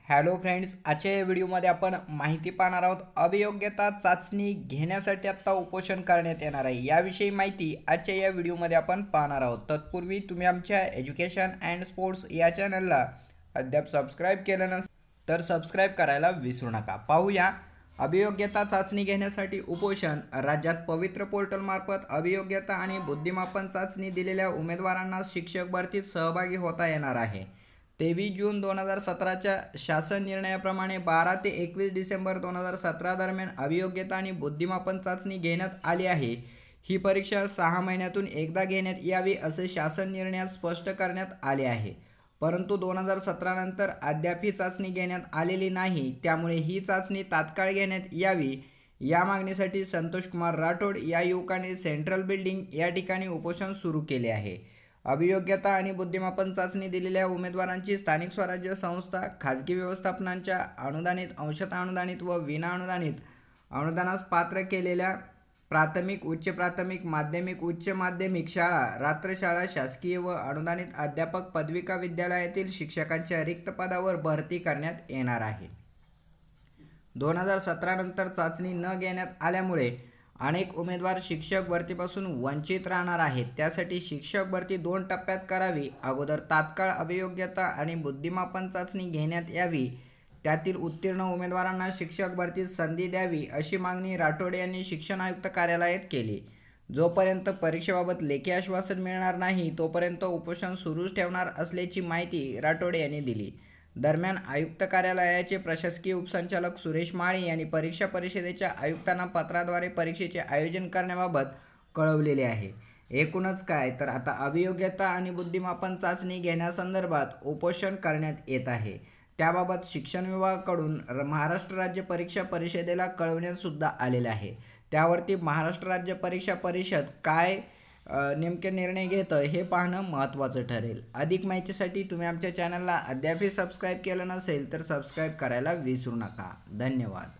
Hello friends, आजच्या या व्हिडिओमध्ये आपण माहिती पाहणार आहोत. अभियोग्यता चाचणी घेण्यासाठी आता उपोषण करण्यात येणार आहे याविषयी माहिती आजच्या या व्हिडिओमध्ये आपण पाहणार आहोत. तत्पूर्वी तुम्ही आमच्या एज्युकेशन अँड स्पोर्ट्स या चॅनलला अद्याप सबस्क्राईब केलं नसेल तर सबस्क्राईब करायला विसरू नका. पाहूया अभियोग्यता चाचणी घेण्यासाठी उपोषण. राज्यात पवित्र पोर्टलमार्फत अभियोग्यता आणि बुद्धिमापन चाचणी दिलेल्या उमेदवारांना शिक्षक भरतीत सहभागी होता येणार आहे. 23 जून 2017च्या शासन निर्णयाप्रमाणे 12 ते 21 डिसेंबर 2017 दरम्यान अभियोग्यता आणि बुद्धिमापन चाचणी घेण्यात आली आहे. ही परीक्षा 6 महिन्यातून एकदा घेण्यात यावी असे शासन निर्णयात स्पष्ट करण्यात आले आहे. परंतु 2017 नंतर अद्याप ही चाचणी घेण्यात आलेली नाही. त्यामुळे ही चाचणी तात्काळ घेण्यात यावी या मागणीसाठी संतोष कुमार राठोड या युवकाने सेंट्रल बिल्डिंग या ठिकाणी उपोषण सुरू केले आहे. अभियोग्यता आणि बुद्धिमापन चाचणी दिलेल्या उमेदवारांची स्थानिक स्वराज्य संस्था, खाजगी व्यवस्थापनांच्या अनुदानित, अंशतः अनुदानित व विना अनुदानास पात्र केलेल्या प्राथमिक, उच्च प्राथमिक, माध्यमिक, उच्च माध्यमिक शाळा, रात्रशाळा, शासकीय व अनुदानित अध्यापक पदविका विद्यालयातील शिक्षकांच्या रिक्त पदावर भरती करण्यात येणार आहे. 2017 नंतर चाचणी न घेण्यात आल्यामुळे अनेक उमेदवार शिक्षक भरतीपासून वंचित राहणार आहेत. त्यासाठी शिक्षक भरती 2 टप्प्यात करावी. अगोदर तात्काळ अभियोग्यता आणि बुद्धिमापन चाचणी घेण्यात यावी. त्यातील उत्तीर्ण उमेदवारांना शिक्षक भरतीत संधी द्यावी अशी मागणी राठोड यांनी शिक्षण आयुक्त कार्यालयात केली. जोपर्यंत परीक्षेबाबत लेखी आश्वासन मिळणार नाही तोपर्यंत उपोषण सुरूच ठेवणार असल्याची माहिती राठोड यांनी दिली. दरम्यान आयुक्त कार्यालयाचे प्रशासकीय उपसंचालक सुरेश माळी यांनी परीक्षा परिषदेच्या आयुक्तांना पत्राद्वारे परीक्षेचे आयोजन करण्याबाबत कळवलेले आहे. एकूणच काय तर आता अभियोग्यता आणि बुद्धिमापन चाचणी घेण्यासंदर्भात उपोषण करण्यात येत आहे. त्याबाबत शिक्षण विभागाकडून महाराष्ट्र राज्य परीक्षा परिषदेला कळवण्यात सुद्धा आलेले आहे. त्यावरती महाराष्ट्र राज्य परीक्षा परिषद काय नेमके निर्णय घेतं हे पाहणं महत्त्वाचं ठरेल. अधिक माहितीसाठी तुम्ही आमच्या चॅनलला अद्यापही सबस्क्राईब केलं नसेल तर सबस्क्राईब करायला विसरू नका. धन्यवाद.